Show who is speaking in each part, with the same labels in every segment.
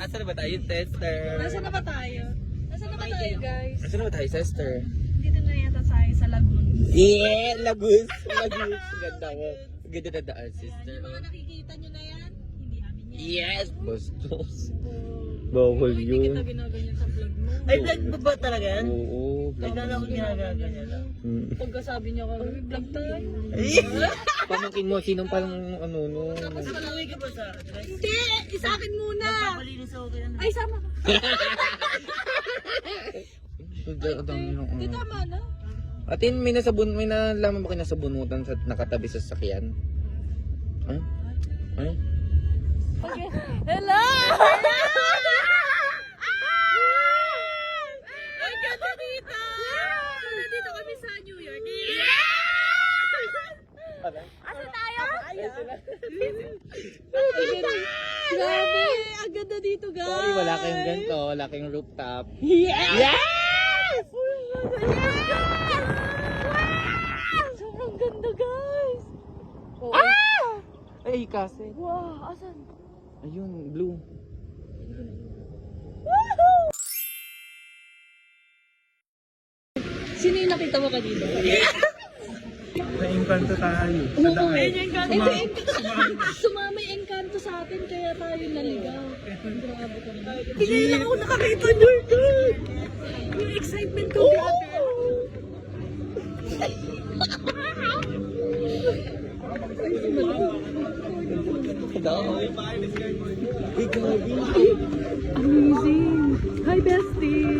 Speaker 1: Nasaan na ba tayo, sister?
Speaker 2: Nasaan na ba tayo? Nasaan na ba tayo, guys?
Speaker 1: Nasaan na ba tayo, sister?
Speaker 2: Dito na yata tayo sa Lagoon.
Speaker 1: Yeah! Lagus! Lagus! Ganda mo. Ganda na daan, sister.
Speaker 2: Yung mga nakikita nyo na yan, hindi amin yan.
Speaker 1: Yes! Bastos. Bawal
Speaker 2: Hindi
Speaker 1: yun.
Speaker 2: kita ginaganyan sa vlog mo.
Speaker 3: Ay, vlog mo ba talaga yan?
Speaker 1: Oo.
Speaker 3: Nagkala ko ginagaganyan lang.
Speaker 2: Pagkasabi niya ka, vlog tayo.
Speaker 1: Pamangkin mo, sinong parang ano, no?
Speaker 3: Nakauwi ka ba sa address?
Speaker 2: Hindi! Isa akin muna!
Speaker 3: Malinis ako kaya
Speaker 2: Ay, sama ka. Hindi
Speaker 1: Dito.
Speaker 2: tama na.
Speaker 1: Atin, may nalaman ba kayo nasabunutan sa nakatabi sa sasakyan? Ay? Ay?
Speaker 2: Okay. Hello! Ang ganda dito! Nandito kami sa New York. Asa tayo? Grabe! Ang ganda dito, guys!
Speaker 1: Sorry, wala kayong ganito. Wala kayong rooftop.
Speaker 2: Yes! Sobrang ganda, guys! Oh,
Speaker 1: Ay, kasi.
Speaker 2: wow! Asan?
Speaker 1: Ayun, blue.
Speaker 2: Sino yung nakita mo kanina?
Speaker 4: Na-engkanto tayo. Sa daan.
Speaker 2: Sumama yung engkanto sa atin, kaya tayo naligaw. Grabe ka naman. Hindi lang ako nakakita, Jordan! Yung excitement ko, grabe. Amazing! Hi, bestie!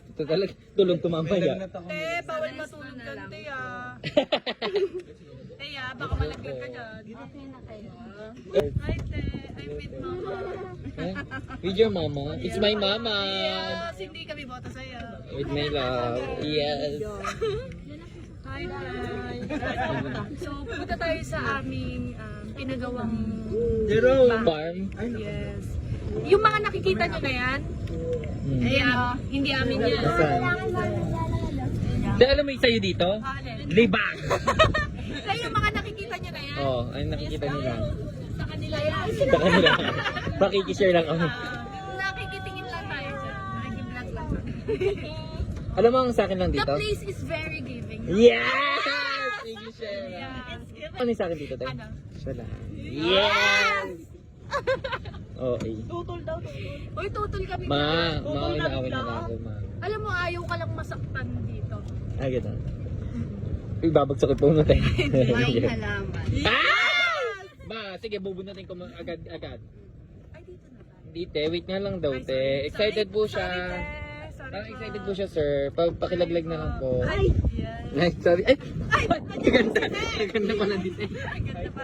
Speaker 1: Ito talaga, tulong tumamaya.
Speaker 2: Bawal matulog ka, Teya. Teya, baka malaglag ka dyan. Okay na kayo. Hi, Te. I'm with Mama.
Speaker 1: Eh? With your mama? It's my mama.
Speaker 2: Yes, hindi kami boto sa'yo.
Speaker 1: With my love. Yes.
Speaker 2: Hi, guys. So, pupunta tayo sa aming pinagawang
Speaker 1: Farm.
Speaker 2: Yes. Yung mga nakikita nyo na yan, hindi amin yan.
Speaker 1: Saan? Dahil alam mo yung sa'yo dito? Libag!
Speaker 2: So, yung mga nakikita nyo na yan,
Speaker 1: Oo, ay nakikita nila.
Speaker 2: sa kanila yan.
Speaker 1: Sa kanila. Makikishare lang kami.
Speaker 2: Nakikitingin lang tayo dyan. Nakikiblog lang.
Speaker 1: Alam mo ang sa akin lang
Speaker 2: The
Speaker 1: dito?
Speaker 2: place is very giving.
Speaker 1: Yes! Sige, share.
Speaker 2: Yeah.
Speaker 1: Ano yung sa akin dito, tayo?
Speaker 2: Ano?
Speaker 1: Siya lang. Yes! Okay.
Speaker 2: Tutol daw, tutol. Uy, tutol kami.
Speaker 1: Ma,
Speaker 2: Tutol
Speaker 1: inaawin na
Speaker 2: daw.
Speaker 1: ako, ma.
Speaker 2: Alam mo, ayaw ka lang masaktan dito.
Speaker 1: Ay, gano'n. Ibabagsak yung puno tayo.
Speaker 2: May halaman.
Speaker 1: Ah! Ma, sige, bubunutin ko agad-agad.
Speaker 2: Ay, dito na tayo.
Speaker 1: Hindi, te. Wait nga lang daw, te. Excited po siya. Parang excited po siya, sir. Pakilaglag na lang po.
Speaker 2: Ay! Yan.
Speaker 1: Ay, sorry. Ay! Ay! Ganda. Ganda pala dito.
Speaker 2: Ay, ganda pa.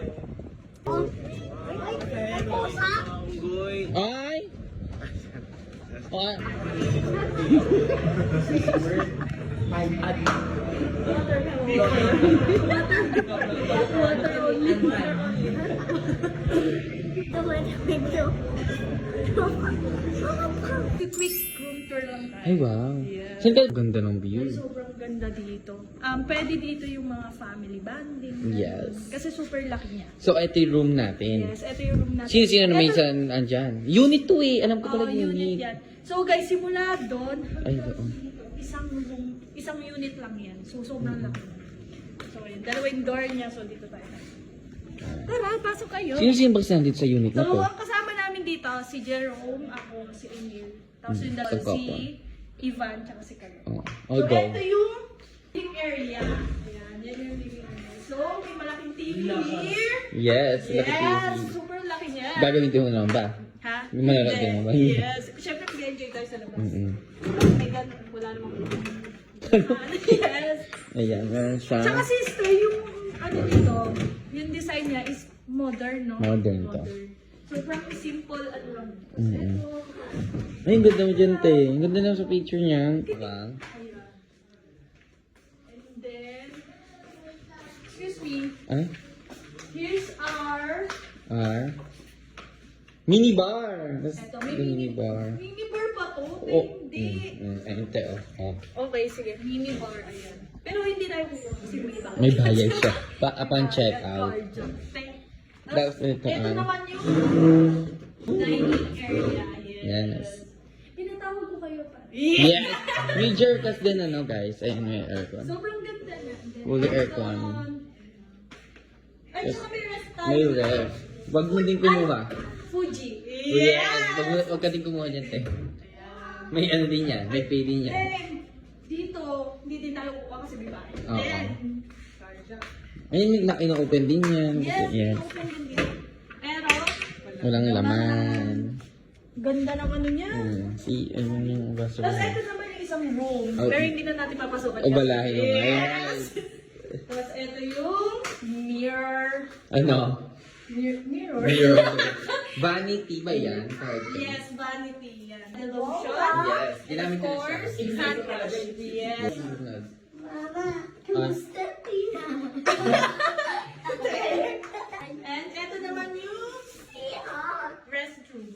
Speaker 1: Ay! Ay!
Speaker 2: Quick room tour lang tayo.
Speaker 1: Ay, wow. Saan ka? Ganda ng view.
Speaker 2: Sobrang ganda dito. Pwede dito yung mga family bonding.
Speaker 1: Yes.
Speaker 2: Kasi super laki niya.
Speaker 1: So, ito yung room natin.
Speaker 2: Yes, ito yung room natin.
Speaker 1: Sino na may
Speaker 2: Ito-
Speaker 1: isang andyan? Unit 2 eh. Alam ko
Speaker 2: Oo,
Speaker 1: talaga
Speaker 2: unit
Speaker 1: unit.
Speaker 2: yan. So guys, simula doon,
Speaker 1: Ay, oo.
Speaker 2: isang room, isang unit lang yan. So sobrang laki. So yun, dalawang door niya. So dito tayo. Tara, pasok kayo.
Speaker 1: Sino ba nandito sa unit na
Speaker 2: So
Speaker 1: to?
Speaker 2: ang kasama namin dito, si Jerome, ako, si Emil. Tapos yung dalawa
Speaker 1: Ito
Speaker 2: si
Speaker 1: pa.
Speaker 2: Ivan, tsaka si Carlo.
Speaker 1: Oh,
Speaker 2: So
Speaker 1: I'll go.
Speaker 2: ito yung living area. Ayan, yan yung living area. So So, may malaking TV here.
Speaker 1: Yes, laki
Speaker 2: Yes,
Speaker 1: TV.
Speaker 2: super laki niya.
Speaker 1: Gagamitin mo naman ba?
Speaker 2: Ha?
Speaker 1: Manonood ka naman ba?
Speaker 2: Yes. Siyempre, mag-enjoy tayo sa labas.
Speaker 1: Mm-mm.
Speaker 2: May wala namang yes.
Speaker 1: Ayan, meron siya.
Speaker 2: Tsaka sister, yung ano dito, yung design niya is modern, no?
Speaker 1: Modern to.
Speaker 2: Sobrang simple, ano lang.
Speaker 1: Mm-mm. Ay, ang ganda mo dyan, te. Ang ganda naman sa picture niya. Diba?
Speaker 2: Ayan. And then, excuse me,
Speaker 1: Ah?
Speaker 2: here's our,
Speaker 1: Mini bar! That's
Speaker 2: eto,
Speaker 1: the mini bar.
Speaker 2: mini bar pa to?
Speaker 1: Oh.
Speaker 2: Hindi.
Speaker 1: Ayun, te, oh.
Speaker 2: Okay, sige, mini bar, ayan. Pero hindi tayo kukuha kasi may bayad.
Speaker 1: May bayad siya. Upon check out.
Speaker 2: Tapos,
Speaker 1: Ito,
Speaker 2: ito naman yung dining area.
Speaker 1: Yes.
Speaker 2: Pinatawag ko kayo pa.
Speaker 1: Yes! May jerkas din, ano, guys. Ayun, may aircon.
Speaker 2: Sobrang ganda niya.
Speaker 1: Fully aircon.
Speaker 2: Ay,
Speaker 1: Yes.
Speaker 2: saka may rest tayo.
Speaker 1: May ref. Wag mo din kumuha.
Speaker 2: Fuji.
Speaker 1: Yes! Wag ka din kumuha dyan, te. May ano din yan. May pay din yan.
Speaker 2: Then, dito, hindi din tayo kukuha kasi may bahay.
Speaker 1: Oo.
Speaker 2: Then,
Speaker 1: Ayun, ino-open din yan.
Speaker 2: yes, open din dito. Pero,
Speaker 1: Walang laman.
Speaker 2: ganda ng ano niya.
Speaker 1: Si, ano yung baso
Speaker 2: Tapos
Speaker 1: mo?
Speaker 2: ito naman yung isang room.
Speaker 1: Oh.
Speaker 2: Pero hindi na natin papasukan.
Speaker 1: O, balahin mo.
Speaker 2: Yes. Tapos ito yung mirror.
Speaker 1: Ano?
Speaker 2: Mirror.
Speaker 1: Mirror. Vanity ba yan?
Speaker 2: Yes, vanity yan. The lotion.
Speaker 1: Yes. Ginamit
Speaker 2: Of
Speaker 1: ko na
Speaker 2: course,
Speaker 1: siya.
Speaker 2: hand wash. Yes. And ito naman yung restroom.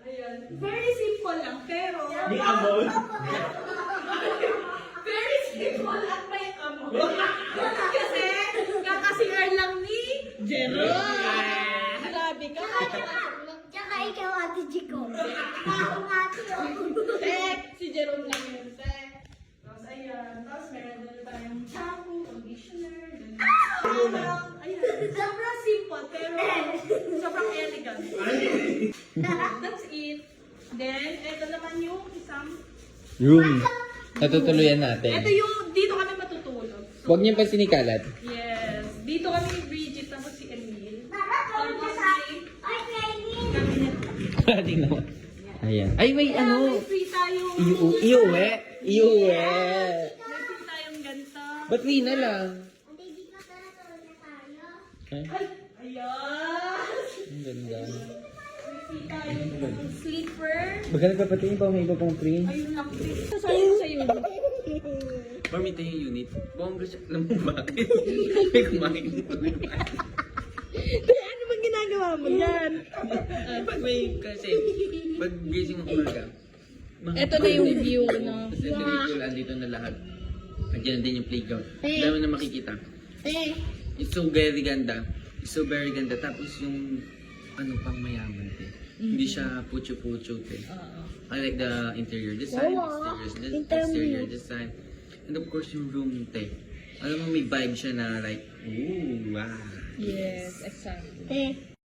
Speaker 2: Ayan. Very simple lang, pero...
Speaker 4: May amon.
Speaker 2: Very simple at may amor. Kasi, kakasirar lang ni Jerome. Grabe ka.
Speaker 5: Tsaka ikaw, Ate Chico. Ako, Ate, oh.
Speaker 2: Tek, si Jerome lang yun, Tek. Tapos ayan, tapos meron din tayong shampoo, conditioner, ganun. Ayan, sobrang simple, pero sobrang elegant. That's it. Then, ito naman yung isang,
Speaker 1: Room. Natutuluyan natin.
Speaker 2: ito yung, dito kami matutulog. So,
Speaker 1: Huwag niyo pa sinikalat.
Speaker 2: yes, dito kami ni Bridget, tapos si Emil.
Speaker 5: Tawag ka sa akin. Ay, Kainin.
Speaker 2: Cabinet.
Speaker 1: Tingnan mo. Ayan. Ay, may
Speaker 2: Kaya
Speaker 1: ano.
Speaker 2: may free tayong,
Speaker 1: Iuwi. Iuwi.
Speaker 2: may free tayong ganito.
Speaker 1: Ba't free na lang?
Speaker 5: Hindi, di ka pala tawag na tayo.
Speaker 1: Ay,
Speaker 2: Ay, ayan.
Speaker 1: ang ganda.
Speaker 2: May free tayong sleeper.
Speaker 1: Baka nagpapatingin pa may iba pang free.
Speaker 2: Ayun lang. Sasayin sa'yo.
Speaker 1: Pamita yung unit. Bongga siya. Alam mo bakit? May kumain.
Speaker 2: Ano bang ginagawa mo yan?
Speaker 1: Pag may kasi, pag gising ng umaga.
Speaker 2: Ito na yung view na.
Speaker 1: Kasi individual, andito na lahat. Andiyan din yung playground. Dami na makikita. It's so very ganda. It's so very ganda. Tapos yung ano pang mayaman eh. Hindi siya pucho-pucho eh. I like the interior design, exterior design. And of course yung room te. Alam mo may vibe siya na like, ooh, wow.
Speaker 2: Yes, exactly.
Speaker 5: Eh,